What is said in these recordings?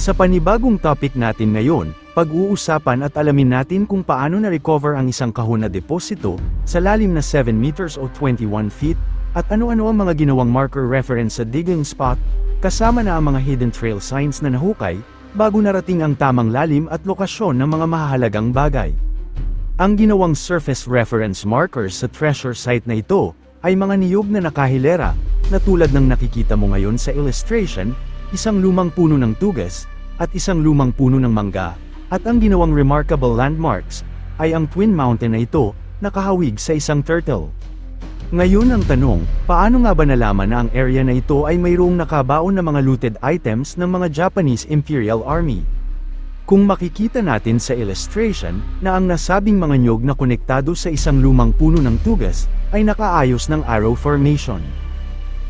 Sa panibagong topic natin ngayon, pag-uusapan at alamin natin kung paano na-recover ang isang kahon na deposito, sa lalim na 7 meters o 21 feet, at ano-ano ang mga ginawang marker reference sa digging spot, kasama na ang mga hidden trail signs na nahukay, bago narating ang tamang lalim at lokasyon ng mga mahahalagang bagay. Ang ginawang surface reference markers sa treasure site na ito, ay mga niyog na nakahilera, na tulad ng nakikita mo ngayon sa illustration, isang lumang puno ng tugas, at isang lumang puno ng mangga, at ang ginawang remarkable landmarks, ay ang Twin Mountain na ito, nakahawig sa isang turtle. Ngayon ang tanong, paano nga ba nalaman na ang area na ito ay mayroong nakabaon na mga looted items ng mga Japanese Imperial Army? Kung makikita natin sa illustration, na ang nasabing mga nyog na konektado sa isang lumang puno ng tugas, ay nakaayos ng arrow formation.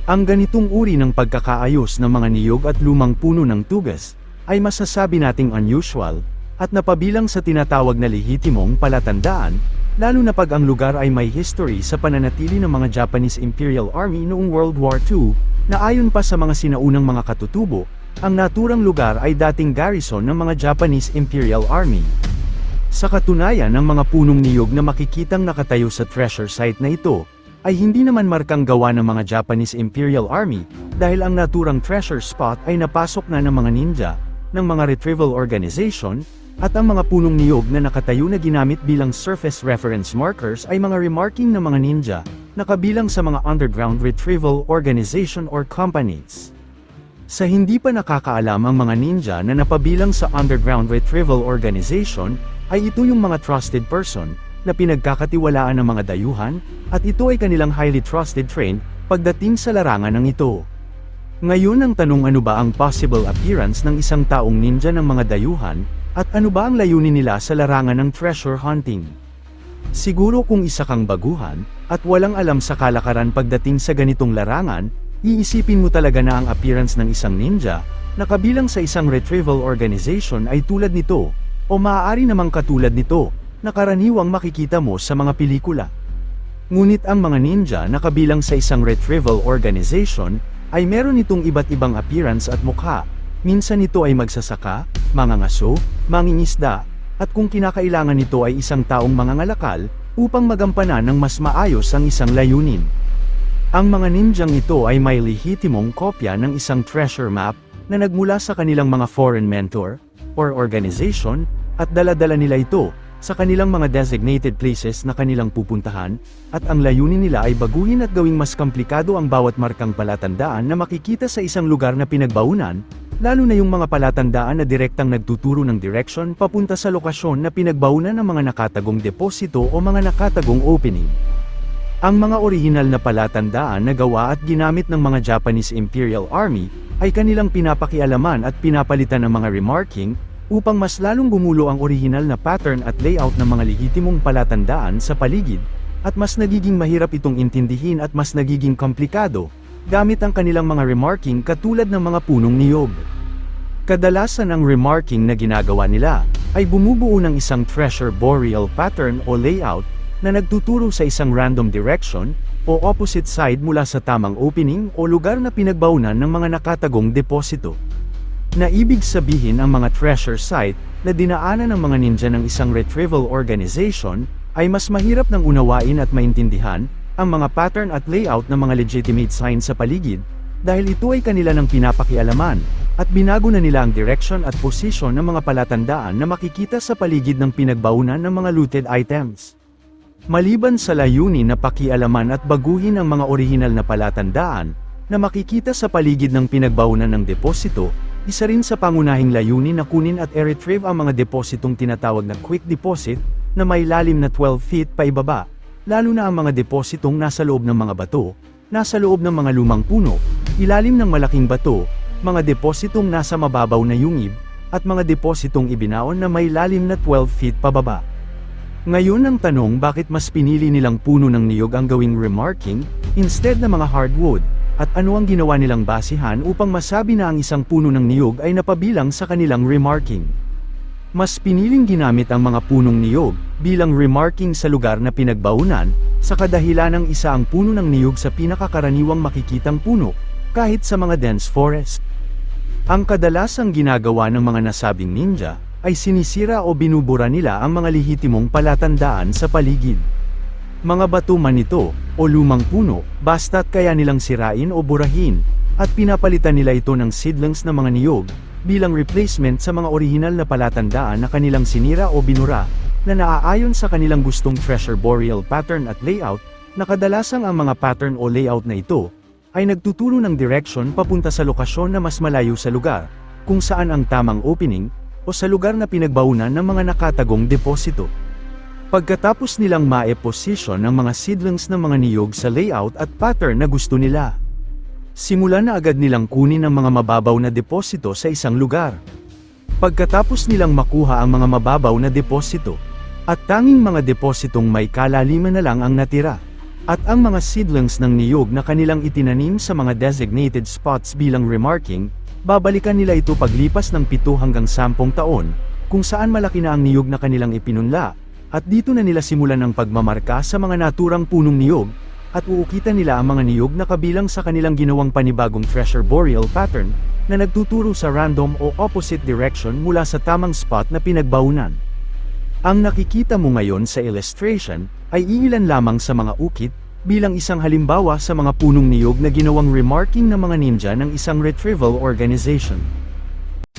Ang ganitong uri ng pagkakaayos ng mga niyog at lumang puno ng tugas, ay masasabi nating unusual, at napabilang sa tinatawag na lehitimong palatandaan, lalo na pag ang lugar ay may history sa pananatili ng mga Japanese Imperial Army noong World War II, na ayon pa sa mga sinaunang mga katutubo, ang naturang lugar ay dating garrison ng mga Japanese Imperial Army. Sa katunayan, ang mga punong niyog na makikitang nakatayo sa treasure site na ito, ay hindi naman markang gawa ng mga Japanese Imperial Army, dahil ang naturang treasure spot ay napasok na ng mga ninja, ng mga retrieval organization, at ang mga punong niyog na nakatayo na ginamit bilang surface reference markers ay mga remarking ng mga ninja, na kabilang sa mga underground retrieval organization or companies. Sa hindi pa nakakaalam ang mga ninja na napabilang sa underground retrieval organization, ay ito yung mga trusted person, na pinagkakatiwalaan ng mga dayuhan, at ito ay kanilang highly trusted trained, pagdating sa larangan ng ito. Ngayon ang tanong, ano ba ang possible appearance ng isang taong ninja ng mga dayuhan, at ano ba ang layunin nila sa larangan ng treasure hunting? Siguro kung isa kang baguhan, at walang alam sa kalakaran pagdating sa ganitong larangan, iisipin mo talaga na ang appearance ng isang ninja, na kabilang sa isang retrieval organization ay tulad nito, o maaari namang katulad nito, na karaniwang makikita mo sa mga pelikula. Ngunit ang mga ninja na kabilang sa isang retrieval organization, ay meron itong iba't ibang appearance at mukha. Minsan ito ay magsasaka, mangangaso, mangingisda, at kung kinakailangan nito ay isang taong mangangalakal, upang magampanan ng mas maayos ang isang layunin. Ang mga ninjang ito ay may lehitimong kopya ng isang treasure map, na nagmula sa kanilang mga foreign mentor, or organization, at dala-dala nila ito, sa kanilang mga designated places na kanilang pupuntahan, at ang layunin nila ay baguhin at gawing mas komplikado ang bawat markang palatandaan na makikita sa isang lugar na pinagbaunan, lalo na yung mga palatandaan na direktang nagtuturo ng direksyon papunta sa lokasyon na pinagbaunan ng mga nakatagong deposito o mga nakatagong opening. Ang mga orihinal na palatandaan na gawa at ginamit ng mga Japanese Imperial Army, ay kanilang pinapakialaman at pinapalitan ng mga remarking, upang mas lalong gumulo ang orihinal na pattern at layout ng mga lehitimong palatandaan sa paligid, at mas nagiging mahirap itong intindihin at mas nagiging komplikado, gamit ang kanilang mga remarking katulad ng mga punong niyog. Kadalasan ang remarking na ginagawa nila, ay bumubuo ng isang treasure boreal pattern o layout, na nagtuturo sa isang random direction, o opposite side mula sa tamang opening o lugar na pinagbaunan ng mga nakatagong deposito. Na ibig sabihin ang mga treasure site, na dinaanan ng mga ninja ng isang retrieval organization, ay mas mahirap ng unawain at maintindihan, ang mga pattern at layout ng mga legitimate signs sa paligid, dahil ito ay kanila ng pinapakialaman, at binago na nila ang direction at position ng mga palatandaan na makikita sa paligid ng pinagbaunan ng mga looted items. Maliban sa layunin na pakialaman at baguhin ang mga orihinal na palatandaan, na makikita sa paligid ng pinagbaunan ng deposito, isa rin sa pangunahing layunin na kunin at i-retrieve ang mga depositong tinatawag na quick deposit, na may lalim na 12 feet pa ibaba, lalo na ang mga depositong nasa loob ng mga bato, nasa loob ng mga lumang puno, ilalim ng malaking bato, mga depositong nasa mababaw na yungib, at mga depositong ibinaon na may lalim na 12 feet pababa. Ngayon ang tanong, bakit mas pinili nilang puno ng niyog ang gawing remarking, instead na mga hardwood? At ano ang ginawa nilang basihan upang masabi na ang isang puno ng niyog ay napabilang sa kanilang remarking? Mas piniling ginamit ang mga punong niyog, bilang remarking sa lugar na pinagbaunan, sa kadahilan ng isa ang puno ng niyog sa pinakakaraniwang makikitang puno, kahit sa mga dense forest. Ang kadalasang ginagawa ng mga nasabing ninja, ay sinisira o binubura nila ang mga lehitimong palatandaan sa paligid. Mga bato man ito, o lumang puno, basta't kaya nilang sirain o burahin, at pinapalitan nila ito ng seedlings na mga niyog, bilang replacement sa mga orihinal na palatandaan na kanilang sinira o binura, na naaayon sa kanilang gustong treasure burial pattern at layout, na kadalasang ang mga pattern o layout na ito, ay nagtuturo ng direction papunta sa lokasyon na mas malayo sa lugar, kung saan ang tamang opening, o sa lugar na pinagbaunan ng mga nakatagong deposito. Pagkatapos nilang ma-position ang mga seedlings ng mga niyog sa layout at pattern na gusto nila, simulan na agad nilang kunin ang mga mababaw na deposito sa isang lugar. Pagkatapos nilang makuha ang mga mababaw na deposito, at tanging mga depositong may kalaliman na lang ang natira, at ang mga seedlings ng niyog na kanilang itinanim sa mga designated spots bilang remarking, babalikan nila ito paglipas ng 7 hanggang 10 taon, kung saan malaki na ang niyog na kanilang ipinunla, at dito na nila simulan ang pagmamarka sa mga naturang punong niyog, at uukitan nila ang mga niyog na kabilang sa kanilang ginawang panibagong treasure burial pattern, na nagtuturo sa random o opposite direction mula sa tamang spot na pinagbaunan. Ang nakikita mo ngayon sa illustration, ay iilan lamang sa mga ukit, bilang isang halimbawa sa mga punong niyog na ginawang remarking ng mga ninja ng isang retrieval organization.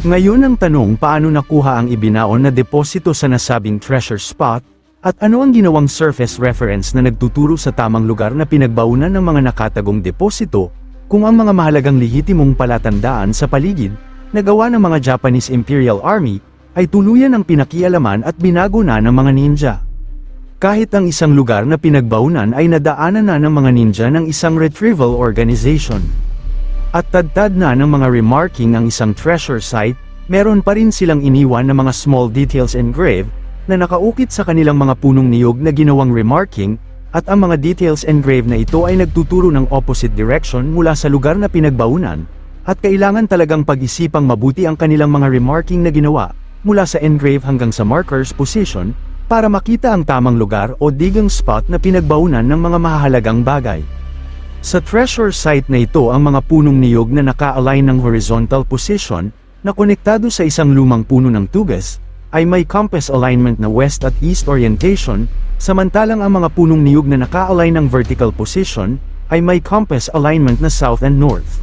Ngayon ang tanong, paano nakuha ang ibinaon na deposito sa nasabing treasure spot, at ano ang ginawang surface reference na nagtuturo sa tamang lugar na pinagbaunan ng mga nakatagong deposito, kung ang mga mahalagang lehitimong palatandaan sa paligid, na gawa ng mga Japanese Imperial Army, ay tuluyan ang pinakialaman at binago na ng mga ninja. Kahit ang isang lugar na pinagbaunan ay nadaanan na ng mga ninja ng isang retrieval organization. At tadtad na ng mga remarking ang isang treasure site, meron pa rin silang iniwan na mga small details engraved, na nakaukit sa kanilang mga punong niyog na ginawang remarking, at ang mga details engraved na ito ay nagtuturo ng opposite direction mula sa lugar na pinagbaunan, at kailangan talagang pag-isipang mabuti ang kanilang mga remarking na ginawa, mula sa engrave hanggang sa marker's position, para makita ang tamang lugar o digang spot na pinagbaunan ng mga mahahalagang bagay. Sa treasure site na ito, ang mga punong niyog na naka-align ng horizontal position, na konektado sa isang lumang puno ng tugas, ay may compass alignment na west at east orientation, samantalang ang mga punong niyog na naka-align ng vertical position, ay may compass alignment na south and north.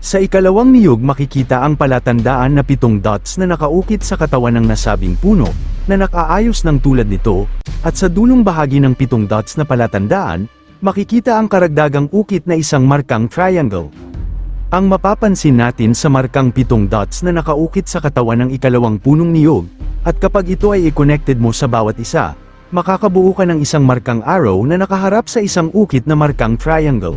Sa ikalawang niyog makikita ang palatandaan na 7 dots na nakaukit sa katawan ng nasabing puno, na nakaayos ng tulad nito, at sa dulong bahagi ng 7 dots na palatandaan, makikita ang karagdagang ukit na isang markang triangle. Ang mapapansin natin sa markang 7 dots na nakaukit sa katawan ng ikalawang punong niyog, at kapag ito ay i-connected mo sa bawat isa, makakabuo ka ng isang markang arrow na nakaharap sa isang ukit na markang triangle.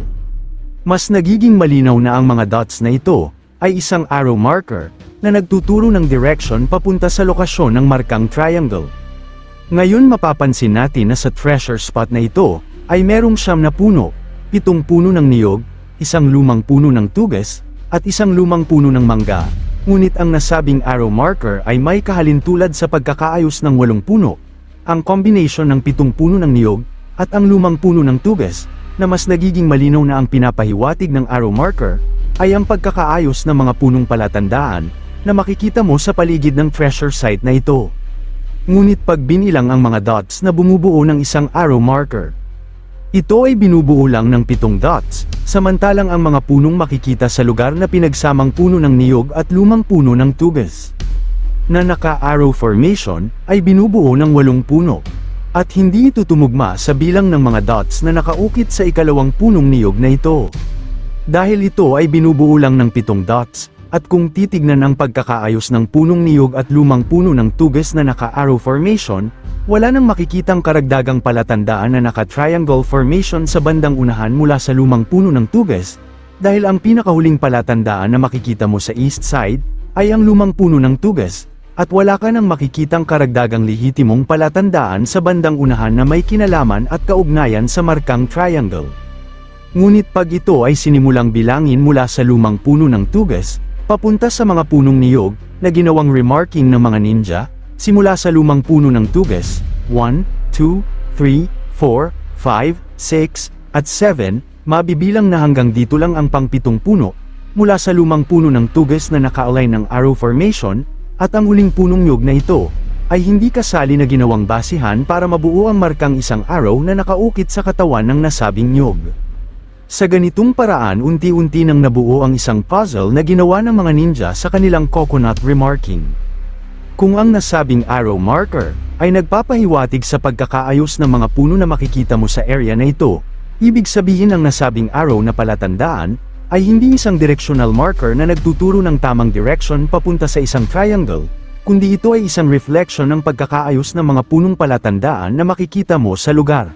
Mas nagiging malinaw na ang mga dots na ito, ay isang arrow marker, na nagtuturo ng direction papunta sa lokasyon ng markang triangle. Ngayon mapapansin natin na sa treasure spot na ito, ay merong 9 na puno, 7 puno ng niyog, 1 lumang puno ng tugas, at 1 lumang puno ng mangga, ngunit ang nasabing arrow marker ay may kahalintulad sa pagkakaayos ng 8 puno, ang combination ng 7 puno ng niyog, at ang lumang puno ng tugas, na mas nagiging malinaw na ang pinapahiwatig ng arrow marker, ay ang pagkakaayos ng mga punong palatandaan, na makikita mo sa paligid ng treasure site na ito. Ngunit pag binilang ang mga dots na bumubuo ng isang arrow marker, ito ay binubuo lang ng 7 dots, samantalang ang mga punong makikita sa lugar na pinagsamang puno ng niyog at lumang puno ng tugas, na naka-arrow formation, ay binubuo ng 8 puno. At hindi ito tumugma sa bilang ng mga dots na nakaukit sa ikalawang punong niyog na ito. Dahil ito ay binubuo lang ng 7 dots, at kung titignan ang pagkakaayos ng punong niyog at lumang puno ng tugas na naka-arrow formation, wala nang makikitang karagdagang palatandaan na naka-triangle formation sa bandang unahan mula sa lumang puno ng tugas, dahil ang pinakahuling palatandaan na makikita mo sa east side, ay ang lumang puno ng tugas, at wala ka nang makikitang karagdagang lehitimong palatandaan sa bandang unahan na may kinalaman at kaugnayan sa markang triangle. Ngunit pag ito ay sinimulang bilangin mula sa lumang puno ng tugas, papunta sa mga punong niyog, na ginawang remarking ng mga ninja, simula sa lumang puno ng tugas, 1, 2, 3, 4, 5, 6, at 7, mabibilang na hanggang dito lang ang pang-7 puno, mula sa lumang puno ng tugas na naka-align ng arrow formation, at ang huling punong niyog na ito, ay hindi kasali na ginawang basihan para mabuo ang markang isang arrow na nakaukit sa katawan ng nasabing niyog. Sa ganitong paraan unti-unti nang nabuo ang isang puzzle na ginawa ng mga ninja sa kanilang coconut remarking. Kung ang nasabing arrow marker, ay nagpapahiwatig sa pagkakaayos ng mga puno na makikita mo sa area na ito, ibig sabihin ang nasabing arrow na palatandaan, ay hindi isang directional marker na nagtuturo ng tamang direction papunta sa isang triangle, kundi ito ay isang reflection ng pagkakaayos ng mga punong palatandaan na makikita mo sa lugar.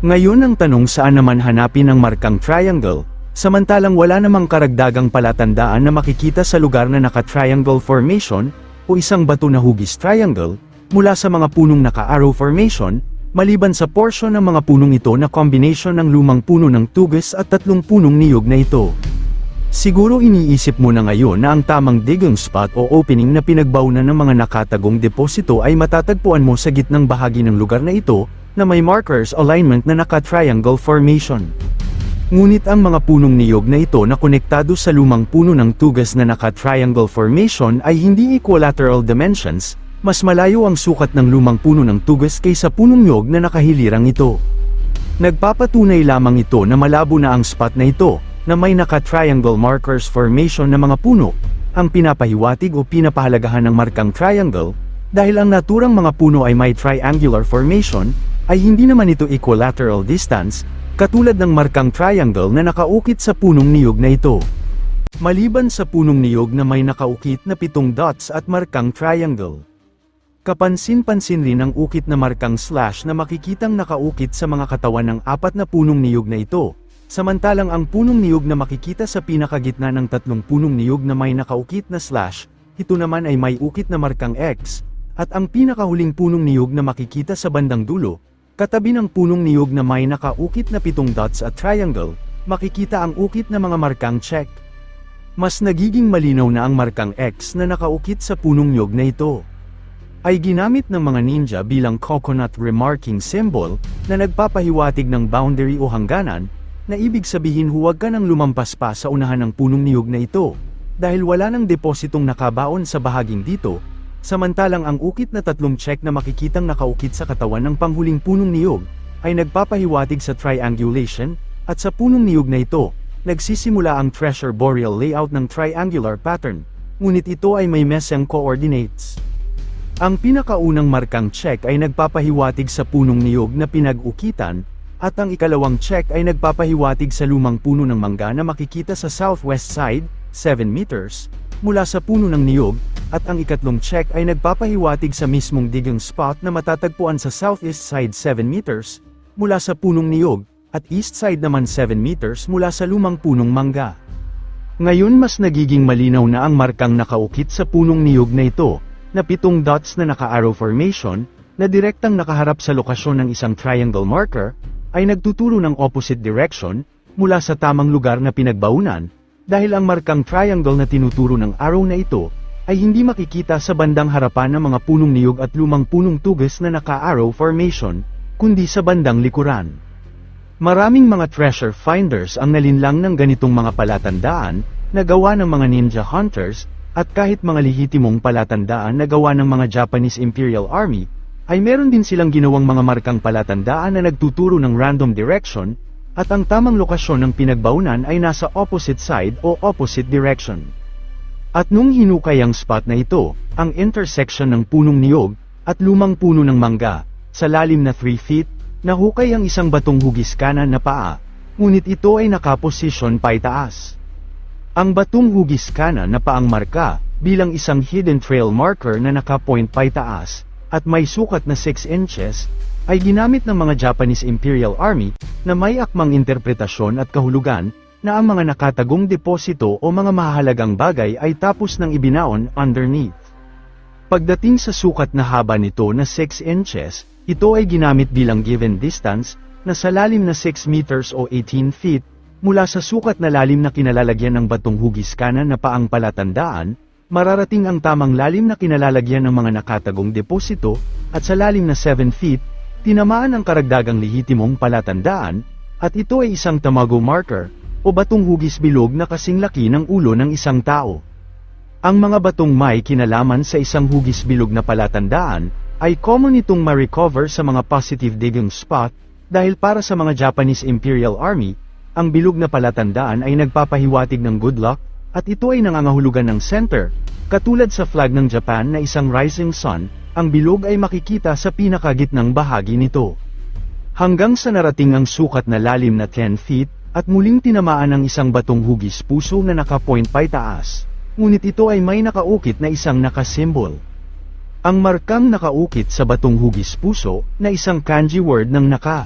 Ngayon ang tanong, saan naman hanapin ang markang triangle, samantalang wala namang karagdagang palatandaan na makikita sa lugar na naka-triangle formation, o isang bato na hugis triangle, mula sa mga punong naka-arrow formation, maliban sa portion ng mga punong ito na combination ng lumang puno ng tugas at 3 punong niyog na ito. Siguro iniisip mo na ngayon na ang tamang digging spot o opening na pinagbaunan ng mga nakatagong deposito ay matatagpuan mo sa gitnang bahagi ng lugar na ito, na may markers alignment na naka-triangle formation. Ngunit ang mga punong niyog na ito na konektado sa lumang puno ng tugas na naka-triangle formation ay hindi equilateral dimensions, mas malayo ang sukat ng lumang puno ng tugas kaysa punong niyog na nakahilirang ito. Nagpapatunay lamang ito na malabo na ang spot na ito, na may naka-triangle markers formation na mga puno, ang pinapahiwatig o pinapahalagahan ng markang triangle, dahil ang naturang mga puno ay may triangular formation, ay hindi naman ito equilateral distance, katulad ng markang triangle na nakaukit sa punong niyog na ito. Maliban sa punong niyog na may nakaukit na 7 dots at markang triangle. Kapansin-pansin rin ang ukit na markang slash na makikitang nakaukit sa mga katawan ng 4 na punong niyog na ito, samantalang ang punong niyog na makikita sa pinakagitna ng 3 punong niyog na may nakaukit na slash, ito naman ay may ukit na markang X, at ang pinakahuling punong niyog na makikita sa bandang dulo, katabi ng punong niyog na may nakaukit na 7 dots at triangle, makikita ang ukit na mga markang check. Mas nagiging malinaw na ang markang X na nakaukit sa punong niyog na ito ay ginamit ng mga ninja bilang coconut remarking symbol na nagpapahiwatig ng boundary o hangganan, na ibig sabihin huwag ka nang lumampas pa sa unahan ng punong niyog na ito, dahil wala nang depositong nakabaon sa bahaging dito, samantalang ang ukit na 3 check na makikitang nakaukit sa katawan ng panghuling punong niyog, ay nagpapahiwatig sa triangulation, at sa punong niyog na ito, nagsisimula ang treasure boreal layout ng triangular pattern, ngunit ito ay may messing coordinates. Ang pinakaunang markang check ay nagpapahiwatig sa punong niyog na pinag-ukitan, at ang ikalawang check ay nagpapahiwatig sa lumang puno ng mangga na makikita sa southwest side, 7 meters, mula sa puno ng niyog, at ang ikatlong check ay nagpapahiwatig sa mismong digging spot na matatagpuan sa southeast side 7 meters, mula sa punong niyog, at east side naman 7 meters mula sa lumang punong mangga. Ngayon mas nagiging malinaw na ang markang nakaukit sa punong niyog na ito, na 7 dots na naka-arrow formation, na direktang nakaharap sa lokasyon ng isang triangle marker, ay nagtuturo ng opposite direction, mula sa tamang lugar na pinagbaunan, dahil ang markang triangle na tinuturo ng arrow na ito, ay hindi makikita sa bandang harapan ng mga punong niyog at lumang punong tugas na naka-arrow formation, kundi sa bandang likuran. Maraming mga treasure finders ang nalinlang ng ganitong mga palatandaan, na gawa ng mga ninja hunters, at kahit mga lehitimong palatandaan na gawa ng mga Japanese Imperial Army, ay meron din silang ginawang mga markang palatandaan na nagtuturo ng random direction, at ang tamang lokasyon ng pinagbaunan ay nasa opposite side o opposite direction. At nung hinukay ang spot na ito, ang intersection ng punong niyog, at lumang puno ng mangga, sa lalim na 3 feet, nahukay ang isang batong hugis kanan na paa, ngunit ito ay nakaposisyon paitaas. Ang batong hugis kanan na paang marka, bilang isang hidden trail marker na naka-point paitaas, at may sukat na 6 inches, ay ginamit ng mga Japanese Imperial Army, na may akmang interpretasyon at kahulugan, na ang mga nakatagong deposito o mga mahahalagang bagay ay tapos ng ibinaon underneath. Pagdating sa sukat na haba nito na 6 inches, ito ay ginamit bilang given distance, na sa lalim na 6 meters o 18 feet, mula sa sukat na lalim na kinalalagyan ng batong hugis kanan na paang palatandaan, mararating ang tamang lalim na kinalalagyan ng mga nakatagong deposito, at sa lalim na 7 feet, tinamaan ang karagdagang lehitimong palatandaan, at ito ay isang tamago marker, o batong hugis bilog na kasing laki ng ulo ng isang tao. Ang mga batong may kinalaman sa isang hugis bilog na palatandaan, ay common itong ma-recover sa mga positive digging spot, dahil para sa mga Japanese Imperial Army, ang bilog na palatandaan ay nagpapahiwatig ng good luck, at ito ay nangangahulugan ng center. Katulad sa flag ng Japan na isang rising sun, ang bilog ay makikita sa pinakagitnang bahagi nito. Hanggang sa narating ang sukat na lalim na 10 feet, at muling tinamaan ng isang batong hugis puso na naka-point taas. Ngunit ito ay may nakaukit na isang nakasimbol. Ang markang nakaukit sa batong hugis puso, na isang kanji word ng naka,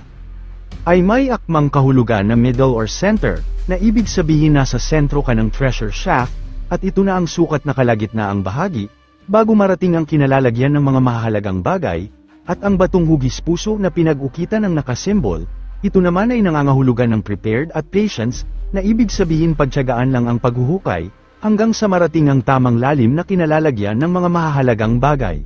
ay may akmang kahulugan na middle or center, na ibig sabihin nasa sentro ka ng treasure shaft, at ito na ang sukat na kalagitnaang bahagi, bago marating ang kinalalagyan ng mga mahalagang bagay, at ang batong hugis puso na pinag-ukitan ng nakasimbol, ito naman ay nangangahulugan ng prepared at patience, na ibig sabihin pagtiyagaan lang ang paghuhukay, hanggang sa marating ang tamang lalim na kinalalagyan ng mga mahalagang bagay.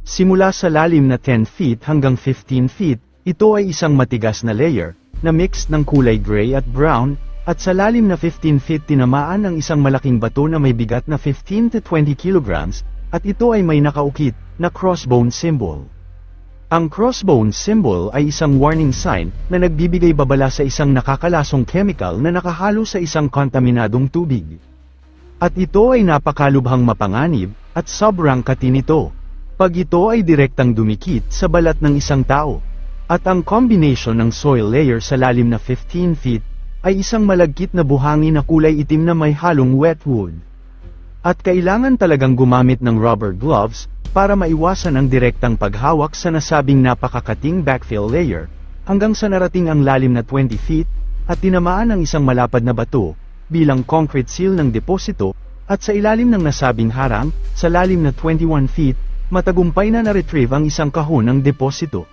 Simula sa lalim na 10 feet hanggang 15 feet, ito ay isang matigas na layer, na mixed ng kulay gray at brown, at sa lalim na 15 feet tinamaan ng isang malaking bato na may bigat na 15 to 20 kilograms, at ito ay may nakaukit, na crossbone symbol. Ang crossbone symbol ay isang warning sign, na nagbibigay babala sa isang nakakalasong chemical na nakahalo sa isang kontaminadong tubig. At ito ay napakalubhang mapanganib, at sobrang kati nito. Pag ito ay direktang dumikit sa balat ng isang tao. At ang combination ng soil layer sa lalim na 15 feet, ay isang malagkit na buhangin na kulay itim na may halong wet wood. At kailangan talagang gumamit ng rubber gloves, para maiwasan ang direktang paghawak sa nasabing napakakating backfill layer, hanggang sa narating ang lalim na 20 feet, at tinamaan ng isang malapad na bato, bilang concrete seal ng deposito, at sa ilalim ng nasabing harang, sa lalim na 21 feet, matagumpay na na-retrieve ang isang kahon ng deposito.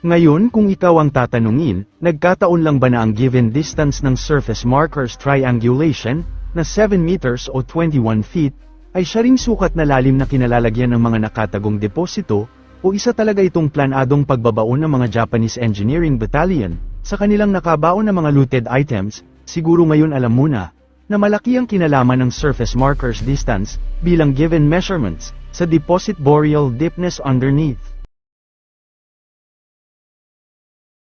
Ngayon kung ikaw ang tatanungin, nagkataon lang ba na ang given distance ng surface markers triangulation, na 7 meters o 21 feet, ay siya ring sukat na lalim na kinalalagyan ng mga nakatagong deposito, o isa talaga itong planadong pagbabaon ng mga Japanese Engineering Battalion, sa kanilang nakabaon na mga looted items. Siguro ngayon alam mo na malaki ang kinalaman ng surface markers distance, bilang given measurements, sa deposit boreal deepness underneath.